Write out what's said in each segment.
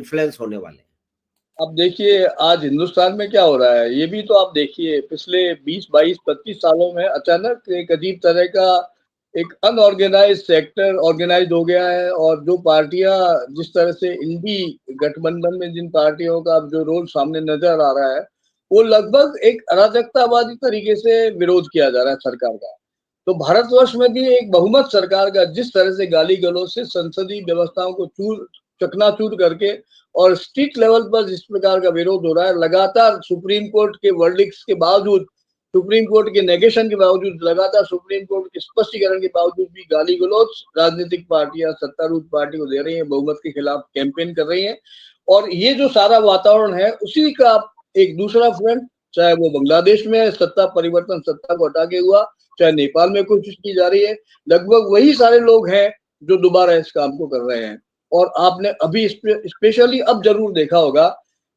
Influence होने वाले हैं? अब देखिए आज हिंदुस्तान में क्या हो रहा है, ये भी तो आप देखिए पिछले 20, 22, 25 सालों में अचानक एक अजीब तरह का एक अनऑर्गेनाइज्ड सेक्टर ऑर्गेनाइज हो गया है। और जो पार्टियां जिस तरह से इंडी गठबंधन में जिन पार्टियों का जो रोल सामने नजर आ रहा है, वो लगभग एक अराजकतावादी तरीके से विरोध किया जा रहा है सरकार का। तो भारतवर्ष में भी एक बहुमत सरकार का जिस तरह से गाली गलौज से संसदीय व्यवस्थाओं को चकनाचूर करके और स्टेट लेवल पर जिस प्रकार का विरोध हो रहा है, लगातार सुप्रीम कोर्ट के वर्डिक्ट्स के बावजूद, सुप्रीम कोर्ट के नेगेशन के बावजूद, लगातार सुप्रीम कोर्ट के स्पष्टीकरण के बावजूद भी गाली गलौज राजनीतिक पार्टियां सत्तारूढ़ पार्टी को दे रही है, बहुमत के खिलाफ कैंपेन कर रही है। और ये जो सारा वातावरण है उसी का एक दूसरा फ्रंट, चाहे वो बांग्लादेश में सत्ता परिवर्तन, सत्ता को हटा के हुआ, चाहे नेपाल में कोशिश की जा रही है, लगभग वही सारे लोग हैं जो दोबारा इस काम को कर रहे हैं। और आपने अभी स्पेशली अब जरूर देखा होगा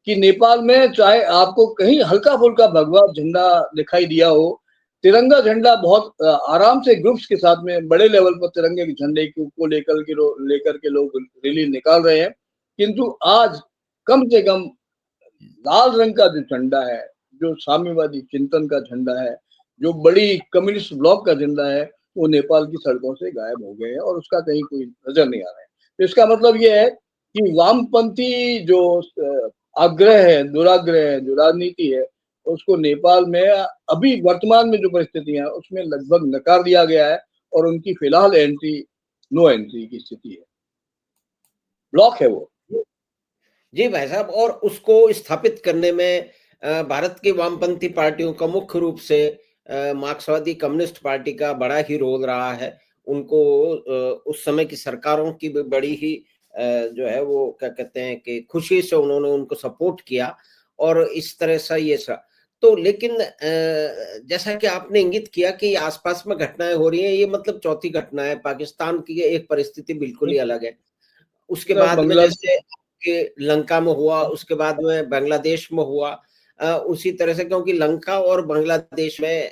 कि नेपाल में चाहे आपको कहीं हल्का फुल्का भगवा झंडा दिखाई दिया हो, तिरंगा झंडा बहुत आराम से ग्रुप्स के साथ में बड़े लेवल पर तिरंगे के झंडे को लेकर के लोग रैली निकाल रहे हैं। किंतु आज कम से कम लाल रंग का जो झंडा है, जो साम्यवादी चिंतन का झंडा है, जो बड़ी कम्युनिस्ट ब्लॉक का झंडा है, वो नेपाल की सड़कों से गायब हो गए हैं और उसका कहीं कोई नजर नहीं आ रहा है। तो इसका मतलब ये है कि वामपंथी जो आग्रह है, दुराग्रह है, जो राजनीति है, उसको नेपाल में अभी वर्तमान में जो परिस्थितियां है उसमें लगभग नकार दिया गया है और उनकी फिलहाल नो एंट्री की स्थिति है, ब्लॉक है वो। जी भाई साहब, और उसको स्थापित करने में भारत की वामपंथी पार्टियों का मुख्य रूप से मार्क्सवादी कम्युनिस्ट पार्टी का बड़ा ही रोल रहा है। उनको उस समय की सरकारों की भी बड़ी ही जो है वो क्या कहते हैं कि खुशी से उन्होंने उनको सपोर्ट किया और इस तरह से ये सब। तो लेकिन जैसा कि आपने इंगित किया कि आसपास में घटनाएं हो रही हैं, ये मतलब चौथी घटना है। पाकिस्तान की एक परिस्थिति बिल्कुल ही अलग है। उसके बाद में जैसे कि लंका में हुआ, उसके बाद में बांग्लादेश में हुआ, उसी तरह से, क्योंकि लंका और बांग्लादेश में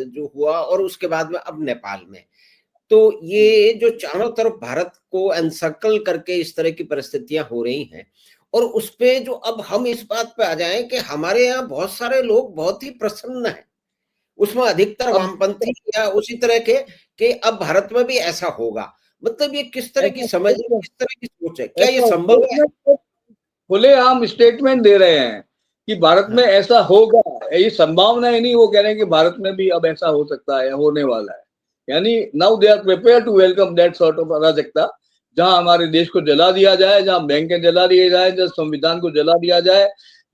जो हुआ और उसके बाद में अब नेपाल में, तो ये जो चारों तरफ भारत को एनसर्कल करके इस तरह की परिस्थितियां हो रही हैं। और उसपे जो अब हम इस बात पे आ जाएं कि हमारे यहाँ बहुत सारे लोग बहुत ही प्रसन्न हैं, उसमें अधिकतर वामपंथी या उसी तरह के कि अब भारत में भी ऐसा होगा। मतलब ये किस तरह की समझ है, किस तरह की सोच है, क्या ये संभव है? खुलेआम स्टेटमेंट दे रहे हैं कि भारत में ऐसा होगा, ये संभावना ही नहीं, वो कह रहे हैं कि भारत में भी अब ऐसा हो सकता है, होने वाला है। यानी now they are prepare to welcome that sort of अराजकता, जहां हमारे देश को जला दिया जाए, जहां बैंकें जला दिए जाए, जहां संविधान को जला दिया जाए,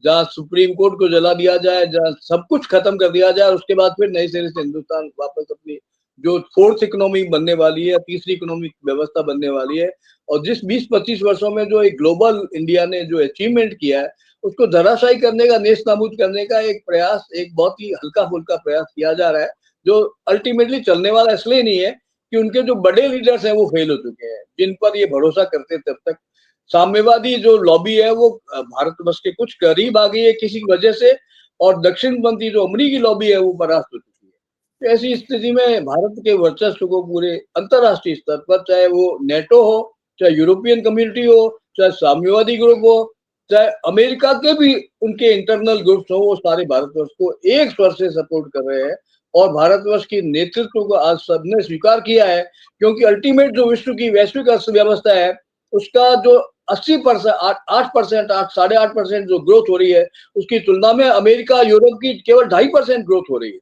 जहां सुप्रीम कोर्ट को जला दिया जाए, जहां सब कुछ खत्म कर दिया जाए, और उसके बाद फिर नए सिरे से हिंदुस्तान वापस अपनी जो फोर्थ इकोनॉमी बनने वाली है, तीसरी इकोनॉमिक व्यवस्था बनने वाली है। और जिस 20-25 वर्षों में जो एक ग्लोबल इंडिया ने जो अचीवमेंट किया है, उसको धराशायी करने का, नेस्त नाबूद करने का एक प्रयास, एक बहुत ही हल्का फुल्का प्रयास किया जा रहा है, जो अल्टीमेटली चलने वाला इसलिए नहीं है कि उनके जो बड़े लीडर्स हैं वो फेल हो चुके हैं, जिन पर ये भरोसा करते तब तक। साम्यवादी जो लॉबी है वो भारतवर्ष के कुछ करीब आ गई है किसी वजह से, और दक्षिणपंथी जो अमरीकी लॉबी है वो परास्त हो चुकी है। तो ऐसी स्थिति में भारत के वर्चस्व को पूरे अंतरराष्ट्रीय स्तर पर, चाहे वो नेटो हो, चाहे यूरोपियन कम्युनिटी हो, चाहे साम्यवादी ग्रुप हो, चाहे अमेरिका के भी उनके इंटरनल ग्रुप्स हो, वो सारे भारतवर्ष को एक स्वर से सपोर्ट कर रहे हैं। और भारतवर्ष की नेतृत्व को आज सबने स्वीकार किया है, क्योंकि अल्टीमेट जो विश्व की वैश्विक अर्थव्यवस्था है उसका जो 80%, 8%, 8.5% जो ग्रोथ हो रही है, उसकी तुलना में अमेरिका यूरोप की केवल 2.5% ग्रोथ हो रही है।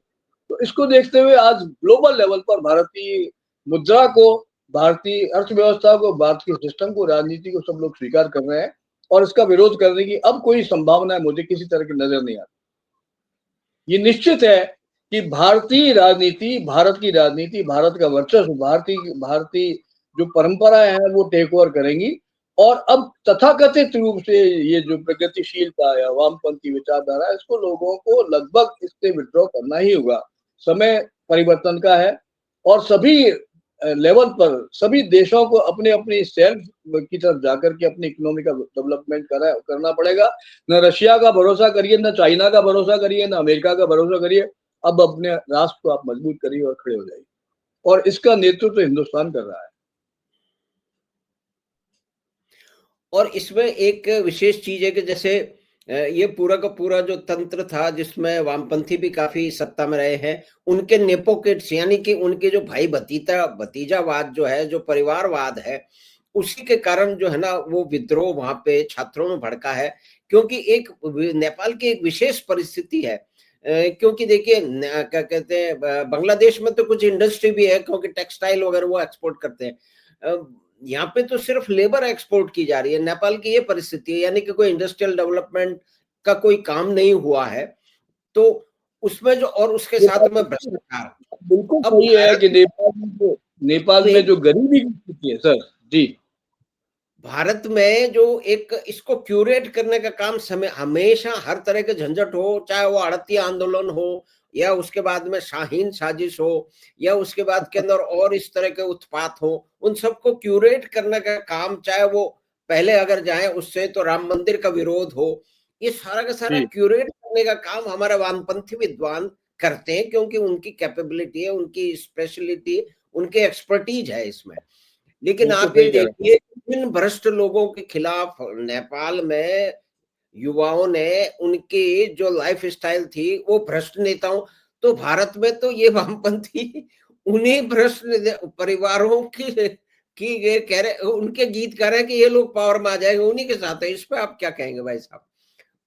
तो इसको देखते हुए आज ग्लोबल लेवल पर भारतीय मुद्रा को, भारतीय अर्थव्यवस्था को, भारत के सिस्टम को, राजनीति को सब लोग स्वीकार कर रहे हैं, और इसका विरोध करने की अब कोई संभावना है मुझे किसी तरह की नजर नहीं आती। ये निश्चित है कि भारतीय राजनीति, भारत की राजनीति, भारत का वर्चस्व, भारतीय जो परंपराएं हैं वो टेक ओवर करेंगी। और अब तथाकथित रूप से ये जो प्रगतिशीलता या वामपंथी विचारधारा है, इसको लोगों को लगभग इससे विड्रॉ करना ही होगा। समय परिवर्तन का है, और सभी लेवल पर सभी देशों को अपने अपनी सेल्फ की तरफ जाकर के अपनी इकोनॉमी का डेवलपमेंट करना पड़ेगा। न रशिया का भरोसा करिए, न चाइना का भरोसा करिए, न अमेरिका का भरोसा करिए। अब अपने राष्ट्र को आप मजबूत करिए और खड़े हो जाइए, और इसका नेतृत्व तो हिंदुस्तान कर रहा है। और इसमें एक विशेष चीज है कि जैसे ये पूरा का पूरा जो तंत्र था जिसमें वामपंथी भी काफी सत्ता में रहे हैं, उनके नेपोकिड्स यानी कि उनके जो भाई भतीजावाद जो है, जो परिवारवाद है, उसी के कारण जो है ना वो विद्रोह वहां पे छात्रों में भड़का है। क्योंकि एक नेपाल की एक विशेष परिस्थिति है, क्योंकि देखिए क्या कहते हैं, बांग्लादेश में तो कुछ इंडस्ट्री भी है क्योंकि टेक्सटाइल वगैरह वो एक्सपोर्ट करते हैं। यहाँ पे तो सिर्फ लेबर एक्सपोर्ट की जा रही है। नेपाल की ये परिस्थिति है, यानी कि कोई इंडस्ट्रियल डेवलपमेंट का कोई काम नहीं हुआ है। तो उसमें जो, और उसके ये साथ बात में भ्रष्टाचार। बिल्कुल अब सही है भारत कि नेपाल में में जो गरीबी की है सर जी। भारत में जो एक इसको क्यूरेट करने का काम समय हमेशा हर तरह के झंझट हो, चाहे वो आड़ती आंदोलन हो या उसके बाद में शाहीन साजिश हो या उसके बाद के अंदर और इस तरह के उत्पात हो, उन सबको क्यूरेट करने का काम, चाहे वो पहले अगर जाए उससे तो राम मंदिर का विरोध हो, ये सारा का सारा जी क्यूरेट करने का काम हमारे वामपंथी विद्वान करते हैं, क्योंकि उनकी कैपेबिलिटी है, उनकी स्पेशलिटी, उनकी एक्सपर्टीज है इसमें। लेकिन बिल्कुल आप ये सही कह रहे देखिए, इन भ्रष्ट लोगों के खिलाफ नेपाल में युवाओं ने उनकी जो लाइफ स्टाइल थी वो भ्रष्ट नेताओं, तो भारत में तो ये वामपंथी उन्हीं भ्रष्ट परिवारों की ये कह रहे, उनके गीत कर रहे हैं कि ये लोग पावर में आ जाएंगे, उन्हीं के साथ है। इस पे आप क्या कहेंगे भाई साहब?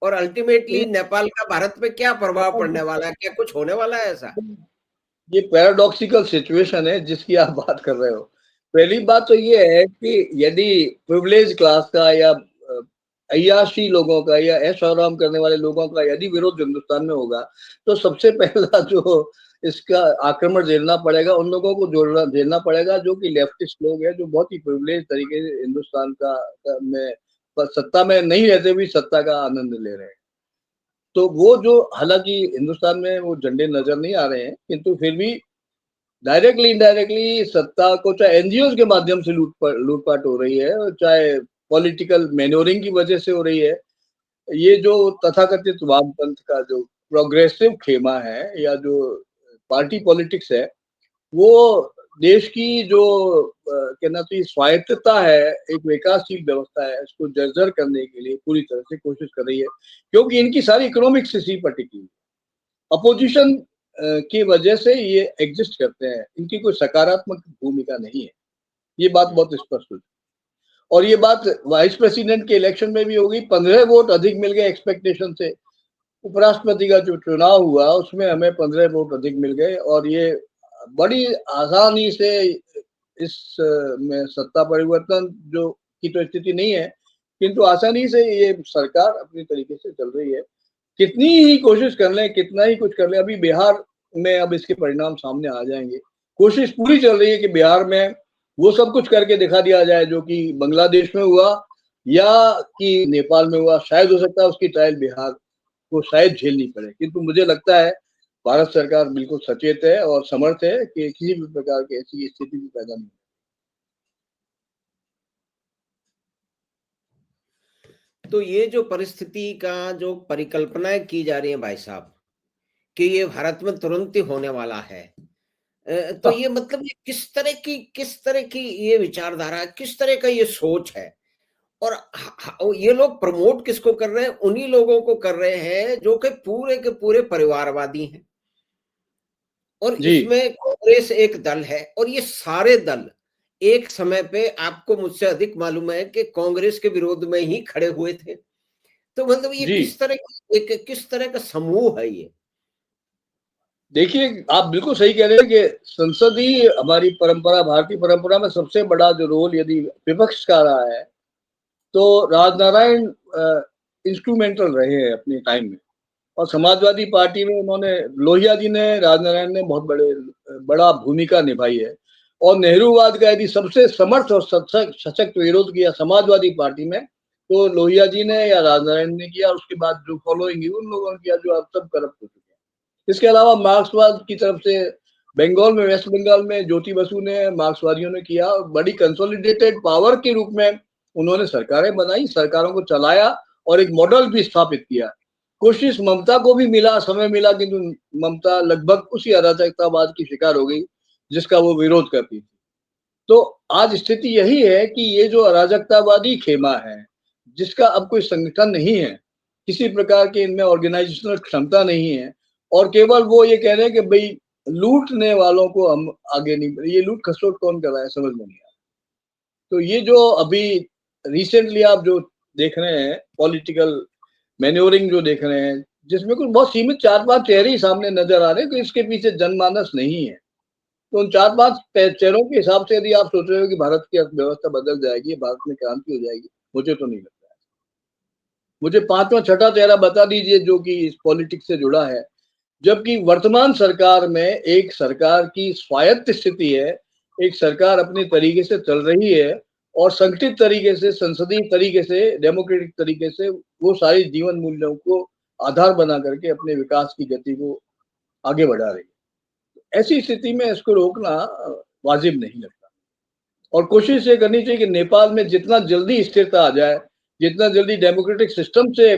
और अल्टीमेटली हैं। नेपाल का भारत पे क्या प्रभाव पड़ने वाला है? क्या कुछ होने वाला है ऐसा? ये पैराडॉक्सिकल सिचुएशन है जिसकी आप बात कर रहे हो। पहली बात तो ये है कि यदि प्रिविलेज क्लास का या अय्याशी लोगों का या ऐश आराम करने वाले लोगों का यदि विरोध हिंदुस्तान में होगा, तो सबसे पहला जो इसका आक्रमण झेलना पड़ेगा, उन लोगों को झेलना पड़ेगा जो कि लेफ्टिस्ट लोग हैं, जो बहुत ही प्रिविलेज तरीके से हिंदुस्तान में सत्ता में नहीं रहते हुए सत्ता का आनंद ले रहे हैं। तो वो जो, हालांकि हिंदुस्तान में वो झंडे नजर नहीं आ रहे हैं, किंतु फिर भी डायरेक्टली इनडायरेक्टली सत्ता को चाहे एनजीओ के माध्यम से लूटपाट हो रही है, चाहे पॉलिटिकल मैन्योरिंग की वजह से हो रही है। ये जो तथाकथित वामपंथ का जो प्रोग्रेसिव खेमा है या जो पार्टी पॉलिटिक्स है, वो देश की जो कहना चाहिए स्वायत्तता है, एक विकासशील व्यवस्था है, इसको जर्जर करने के लिए पूरी तरह से कोशिश कर रही है, क्योंकि इनकी सारी इकोनॉमिक्स इसी पर टिकी है। अपोजिशन की वजह से ये एग्जिस्ट करते हैं, इनकी कोई सकारात्मक भूमिका नहीं है। ये बात बहुत स्पष्ट हुई और ये बात वाइस प्रेसिडेंट के इलेक्शन में भी होगी। 15 वोट अधिक मिल गए एक्सपेक्टेशन से। उपराष्ट्रपति का जो चुनाव हुआ उसमें हमें 15 वोट अधिक मिल गए और ये बड़ी आसानी से इस में सत्ता परिवर्तन जो की तो स्थिति नहीं है, किंतु आसानी से ये सरकार अपनी तरीके से चल रही है। कितनी ही कोशिश कर लें, कितना ही कुछ कर लें, अभी बिहार में अब इसके परिणाम सामने आ जाएंगे। कोशिश पूरी चल रही है कि बिहार में वो सब कुछ करके दिखा दिया जाए जो कि बांग्लादेश में हुआ या कि नेपाल में हुआ। शायद हो सकता है उसकी ट्रायल बिहार को शायद झेलनी पड़े, किंतु मुझे लगता है भारत सरकार बिल्कुल सचेत है और समर्थ है कि किसी भी प्रकार की ऐसी स्थिति भी पैदा नहीं। तो ये जो परिस्थिति का जो परिकल्पनाएं की जा रही है भाई साहब, कि ये भारत में तुरंत ही होने वाला है, तो ये मतलब ये किस तरह की ये विचारधारा है, किस तरह का ये सोच है? और ये लोग प्रमोट किसको कर रहे हैं? उन्हीं लोगों को कर रहे हैं जो कि पूरे के पूरे परिवारवादी हैं। और जी इसमें कांग्रेस एक दल है और ये सारे दल एक समय पे, आपको मुझसे अधिक मालूम है कि कांग्रेस के विरोध में ही खड़े हुए थे। तो मतलब ये जी किस तरह का समूह है ये? देखिए, आप बिल्कुल सही कह रहे हैं कि संसद ही हमारी परंपरा, भारतीय परंपरा में सबसे बड़ा जो रोल यदि विपक्ष का रहा है, तो राजनारायण इंस्ट्रूमेंटल रहे हैं अपने टाइम में। और समाजवादी पार्टी में उन्होंने, लोहिया जी ने, राजनारायण ने बहुत बड़ा भूमिका निभाई है। और नेहरूवाद का यदि सबसे समर्थ और सशक्त विरोध किया समाजवादी पार्टी में, तो लोहिया जी ने या राजनारायण ने किया। उसके बाद जो फॉलोइंग उन लोगों ने किया जो अब सब करप्ट हो चुके हैं। इसके अलावा मार्क्सवाद की तरफ से बंगाल में, वेस्ट बंगाल में ज्योति बसु ने, मार्क्सवादियों ने किया। बड़ी कंसोलिडेटेड पावर के रूप में उन्होंने सरकारें बनाई, सरकारों को चलाया और एक मॉडल भी स्थापित किया। कोशिश ममता को भी मिला, समय मिला, किंतु ममता लगभग उसी अराजकतावाद की शिकार हो गई जिसका वो विरोध करती थी। तो आज स्थिति यही है कि ये जो अराजकतावादी खेमा है, जिसका अब कोई संगठन नहीं है, किसी प्रकार की इनमें ऑर्गेनाइजेशनल क्षमता नहीं है, और केवल वो ये कह रहे हैं कि भाई लूटने वालों को हम आगे नहीं, ये लूट खसोट कौन कर रहा है समझ में नहीं आ रहा। तो ये जो अभी रिसेंटली आप जो देख रहे हैं पॉलिटिकल मैन्योरिंग जो देख रहे हैं, जिसमें कुछ बहुत सीमित 4-5 चेहरे ही सामने नजर आ रहे हैं कि इसके पीछे जनमानस नहीं है। तो उन 4-5 चेहरों के हिसाब से यदि आप सोच रहे हो कि भारत की अर्थव्यवस्था बदल जाएगी, भारत में क्रांति हो जाएगी, मुझे तो नहीं लगता है। मुझे 5वां 6ठा चेहरा बता दीजिए जो कि इस पॉलिटिक्स से जुड़ा है, जबकि वर्तमान सरकार में एक सरकार की स्वायत्त स्थिति है, एक सरकार अपने तरीके से चल रही है और संगठित तरीके से, संसदीय तरीके से, डेमोक्रेटिक तरीके से वो सारी जीवन मूल्यों को आधार बना करके अपने विकास की गति को आगे बढ़ा रही है। ऐसी स्थिति में इसको रोकना वाजिब नहीं लगता, और कोशिश ये करनी चाहिए कि नेपाल में जितना जल्दी स्थिरता आ जाए, जितना जल्दी डेमोक्रेटिक सिस्टम से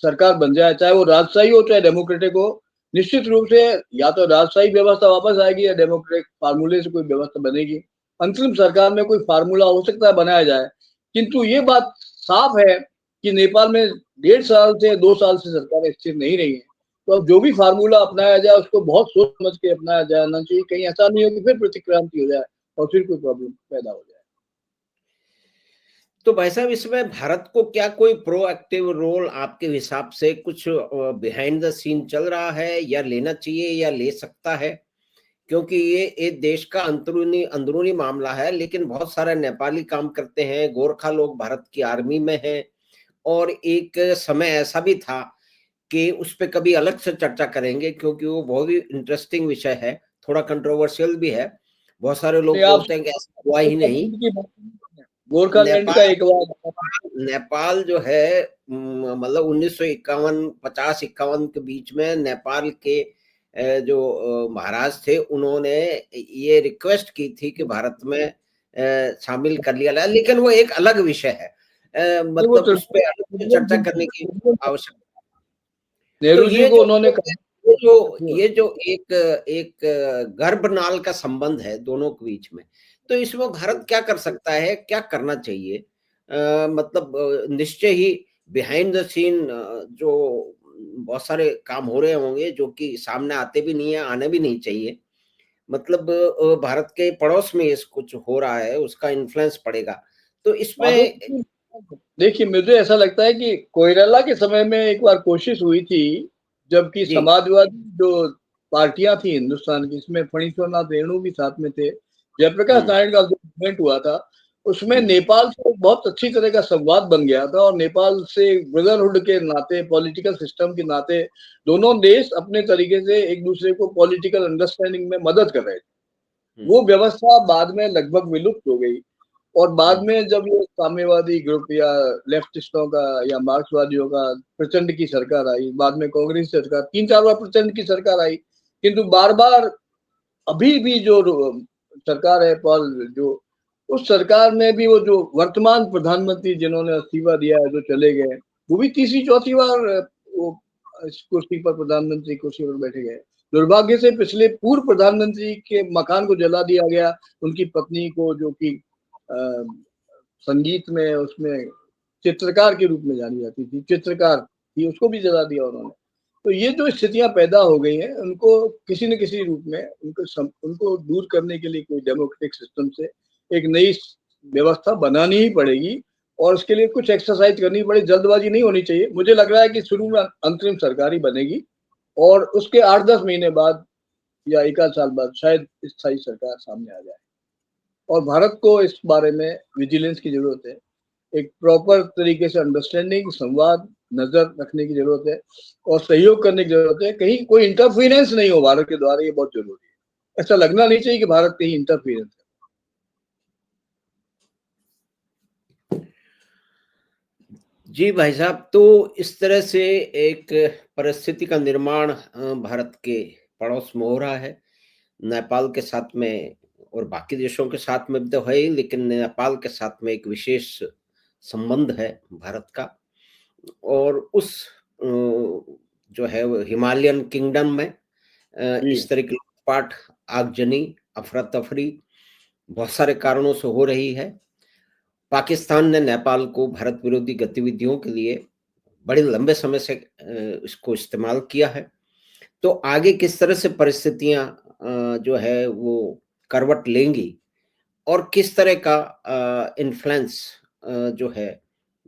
सरकार बन जाए, चाहे वो राजशाही हो चाहे डेमोक्रेटिक हो, निश्चित रूप से या तो राजशाही व्यवस्था वापस आएगी या डेमोक्रेटिक फार्मूले से कोई व्यवस्था बनेगी। अंतरिम सरकार में कोई फार्मूला हो सकता है बनाया जाए, किंतु ये बात साफ है कि नेपाल में 1.5 साल से 2 साल से सरकारें स्थिर नहीं रही है। तो अब जो भी फार्मूला अपनाया जाए उसको बहुत सोच समझ के अपनाया जाना चाहिए, कहीं ऐसा नहीं हो कि फिर प्रतिक्रांति हो जाए और फिर कोई प्रॉब्लम पैदा हो जाए। तो भाई साहब, इसमें भारत को क्या कोई प्रोएक्टिव रोल आपके हिसाब से कुछ बिहाइंड द सीन चल रहा है, या लेना चाहिए या ले सकता है? क्योंकि ये एक देश का अंदरूनी अंदरूनी मामला है, लेकिन बहुत सारे नेपाली काम करते हैं, गोरखा लोग भारत की आर्मी में हैं, और एक समय ऐसा भी था कि उस पे कभी अलग से चर्चा करेंगे, क्योंकि वो बहुत ही इंटरेस्टिंग विषय है, थोड़ा कंट्रोवर्शियल भी है। बहुत सारे लोग आप बोलते हैं कि ऐसा हुआ ही नहीं। गोरखालैंड का नेपाल एक बार नेपाल जो है, मतलब 1951 50-51 के बीच में नेपाल के जो महाराज थे, उन्होंने ये रिक्वेस्ट की थी कि भारत में शामिल कर लिया जाए, लेकिन वो एक अलग विषय है। वो मतलब उस पे अलग से चर्चा करने की आवश्यकता। तो नेहरू जी ये को जो उन्होंने ये जो कहा। ये जो एक एक गर्भनाल का संबंध है दोनों के बीच में, तो इसमें भारत क्या कर सकता है, क्या करना चाहिए? मतलब निश्चय ही बिहाइंड द सीन जो बहुत सारे काम हो रहे होंगे, जो कि सामने आते भी नहीं है, आने भी नहीं चाहिए। मतलब भारत के पड़ोस में इस कुछ हो रहा है, उसका इन्फ्लुएंस पड़ेगा। तो इसमें देखिए, मुझे ऐसा लगता है कि कोइराला के समय में एक बार कोशिश हुई थी, जबकि जी, समाजवादी जो पार्टियां थी हिंदुस्तान की, इसमें फणीश्वरनाथ रेणु भी साथ में थे, जयप्रकाश हुँ, नारायण का जो मूवमेंट हुआ था, उसमें हुँ, नेपाल से बहुत अच्छी तरह का संवाद बन गया था, और नेपाल से ब्रदरहुड के नाते, पॉलिटिकल सिस्टम के नाते, दोनों देश अपने तरीके से एक दूसरे को पॉलिटिकल अंडरस्टैंडिंग में मदद कर रहे थे। हुँ, वो व्यवस्था बाद में लगभग विलुप्त हो गई, और बाद हुँ, में जब ये साम्यवादी ग्रुप या लेफ्टिस्टों का या मार्क्सवादियों का प्रचंड की सरकार आई, बाद में कांग्रेस सरकार, 3-4 बार प्रचंड की सरकार आई, किंतु बार बार अभी भी जो सरकार है पॉल, जो उस सरकार में भी वो जो वर्तमान प्रधानमंत्री जिन्होंने इस्तीफा दिया है, जो चले गए, वो भी तीसरी चौथी बार वो इस कुर्सी पर, प्रधानमंत्री कुर्सी पर बैठे गए। दुर्भाग्य से पिछले पूर्व प्रधानमंत्री के मकान को जला दिया गया, उनकी पत्नी को, जो कि संगीत में उसमें चित्रकार के रूप में जानी जाती थी, चित्रकार थी, उसको भी जला दिया उन्होंने। तो ये जो स्थितियां पैदा हो गई हैं, उनको किसी न किसी रूप में उनको दूर करने के लिए कोई डेमोक्रेटिक सिस्टम से एक नई व्यवस्था बनानी ही पड़ेगी, और उसके लिए कुछ एक्सरसाइज करनी पड़ेगी। जल्दबाजी नहीं होनी चाहिए। मुझे लग रहा है कि शुरू में अंतरिम सरकार ही बनेगी, और उसके 8-10 महीने बाद या 1 साल बाद शायद स्थायी सरकार सामने आ जाए। और भारत को इस बारे में विजिलेंस की जरूरत है, एक प्रॉपर तरीके से अंडरस्टैंडिंग, संवाद, नजर रखने की जरूरत है, और सहयोग करने की जरूरत है। कहीं कोई इंटरफेरेंस नहीं हो भारत के द्वारा, ये बहुत जरूरी है। ऐसा लगना नहीं चाहिए कि भारत कहीं इंटरफेरेंस है। जी भाई साहब, तो इस तरह से एक परिस्थिति का निर्माण भारत के पड़ोस में हो रहा है। नेपाल के साथ में और बाकी देशों के साथ में भी तो है ही, लेकिन नेपाल के साथ में एक विशेष संबंध है भारत का। और उस जो है वो हिमालयन किंगडम में जी, इस तरह की लूटपाट, आगजनी, अफरा-तफरी बहुत सारे कारणों से हो रही है। पाकिस्तान ने नेपाल को भारत विरोधी गतिविधियों के लिए बड़े लंबे समय से इसको इस्तेमाल किया है। तो आगे किस तरह से परिस्थितियां जो है वो करवट लेंगी और किस तरह का इन्फ्लुएंस जो है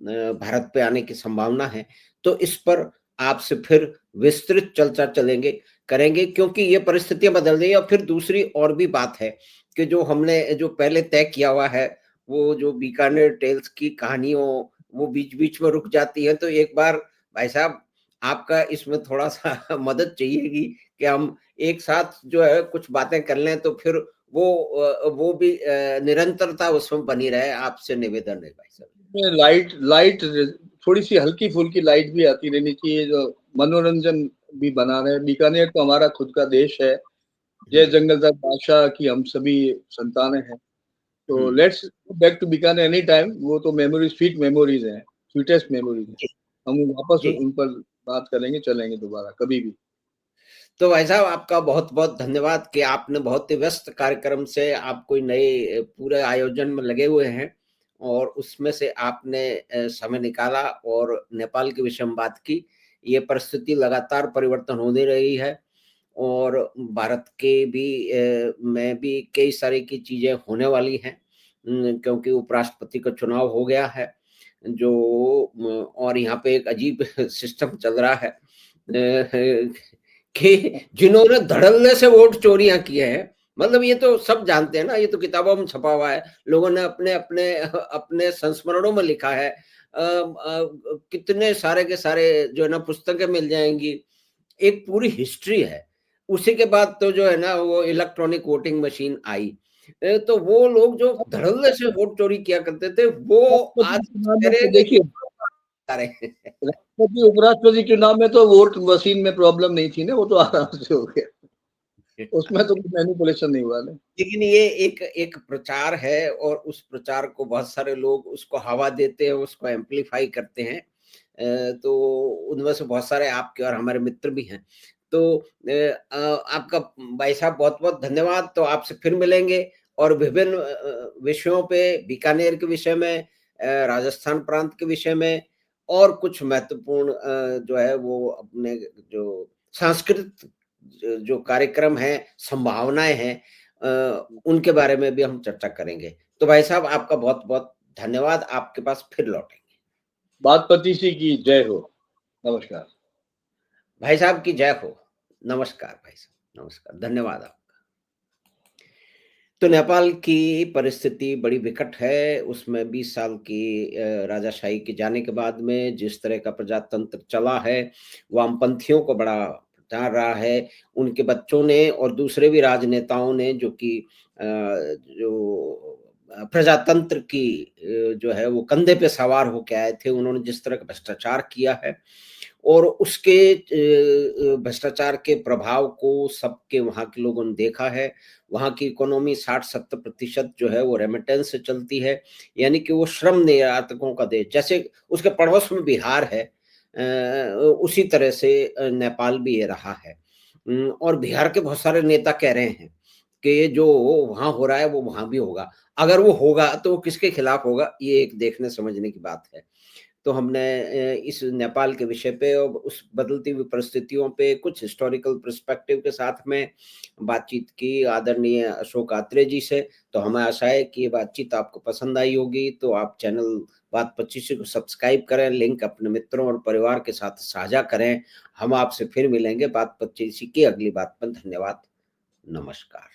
भारत पे आने की संभावना है, तो इस पर आपसे फिर विस्तृत चर्चा करेंगे, क्योंकि ये परिस्थितियां बदल रही है। और फिर दूसरी और भी बात है कि जो हमने जो पहले तय किया हुआ है, वो जो बीकानेर टेल्स की कहानियों, वो बीच बीच में रुक जाती है। तो एक बार भाई साहब, आपका इसमें थोड़ा सा मदद चाहिएगी कि हम एक साथ जो है कुछ बातें कर लें, तो फिर वो भी निरंतरता उसमें बनी रहे। आपसे निवेदन है भाई साहब। लाइट लाइट थोड़ी सी हल्की फुल्की लाइट भी आती रहनी चाहिए, जो मनोरंजन भी बना रहे। बीकानेर तो हमारा खुद का देश है, जय जंगलदार बादशाह की हम सभी संतानें हैं। तो let's back to Bikaner any time. वो तो मेमोरीज, स्वीट मेमोरीज हैं, स्वीटेस्ट मेमोरीज हैं। जी, हम वापस जी। उन पर बात करेंगे, चलेंगे दोबारा कभी भी। तो भाई साहब, आपका बहुत बहुत धन्यवाद कि आपने बहुत ही व्यस्त कार्यक्रम से आप कोई नए पूरे आयोजन में लगे हुए हैं और उसमें से आपने समय निकाला और नेपाल के विषय में बात की। ये परिस्थिति लगातार परिवर्तन होती रही है और भारत के भी में भी कई सारी की चीजें होने वाली हैं, क्योंकि उपराष्ट्रपति का चुनाव हो गया है जो और यहाँ पे एक अजीब सिस्टम चल रहा है कि जिन्होंने धड़ल्ले से वोट चोरियां किए हैं, मतलब ये तो सब जानते हैं ना, ये तो किताबों में छपा हुआ है, लोगों ने अपने अपने अपने संस्मरणों में लिखा है। कितने सारे के सारे जो है ना पुस्तकें मिल जाएंगी, एक पूरी हिस्ट्री है। उसी के बाद तो जो है ना वो इलेक्ट्रॉनिक वोटिंग मशीन आई। तो वो लोग जो धड़ल्ले से वोट चोरी किया करते थे, वो आज तो सवेरे देखिए, आ रहे हैं। राष्ट्रपति उपराष्ट्रपति चुनाव में तो वोट मशीन में प्रॉब्लम नहीं थी ना, वो तो आराम से हो गया, उसमें तो कुछ मैनिपुलेशन नहीं हुआ ना। लेकिन ये एक एक प्रचार है और उस प्रचार को बहुत सारे लोग उसको हवा देते हैं, उसको एम्पलीफाई करते हैं। तो उनमें से बहुत सारे आपके और हमारे मित्र भी हैं। तो आपका भाई साहब बहुत बहुत धन्यवाद। तो आपसे फिर मिलेंगे और विभिन्न विषयों पे, बीकानेर के विषय में, राजस्थान प्रांत के विषय में और कुछ महत्वपूर्ण जो है वो अपने जो सांस्कृतिक जो कार्यक्रम है, संभावनाएं हैं, उनके बारे में भी हम चर्चा करेंगे। तो भाई साहब, आपका बहुत बहुत धन्यवाद। आपके पास फिर लौटेंगे। बात पति सी की जय हो। नमस्कार। भाई साहब की जय हो। नमस्कार भाई साहब, नमस्कार, धन्यवाद आपका। तो नेपाल की परिस्थिति बड़ी विकट है। उसमें 20 साल की राजाशाही के जाने के बाद में जिस तरह का प्रजातंत्र चला है, वामपंथियों को बड़ा प्रचार रहा है। उनके बच्चों ने और दूसरे भी राजनेताओं ने जो कि जो प्रजातंत्र की जो है वो कंधे पे सवार होके आए थे, उन्होंने जिस तरह का भ्रष्टाचार किया है और उसके भ्रष्टाचार के प्रभाव को सबके वहाँ के लोगों ने देखा है। वहाँ की इकोनॉमी 60-70% जो है वो रेमिटेंस से चलती है, यानी कि वो श्रम निर्यातकों का देश, जैसे उसके पड़ोस में बिहार है, उसी तरह से नेपाल भी ये रहा है। और बिहार के बहुत सारे नेता कह रहे हैं कि ये जो वहाँ हो रहा है वो वहाँ भी होगा। अगर वो होगा तो वो किसके खिलाफ होगा, ये एक देखने समझने की बात है। तो हमने इस नेपाल के विषय पे और उस बदलती हुई परिस्थितियों पे कुछ हिस्टोरिकल पर्सपेक्टिव के साथ में बातचीत की आदरणीय अशोक आत्रे जी से। तो हमें आशा है कि ये बातचीत आपको पसंद आई होगी। तो आप चैनल बात 25 को सब्सक्राइब करें, लिंक अपने मित्रों और परिवार के साथ साझा करें। हम आपसे फिर मिलेंगे बात 25 की अगली बात पर। धन्यवाद, नमस्कार।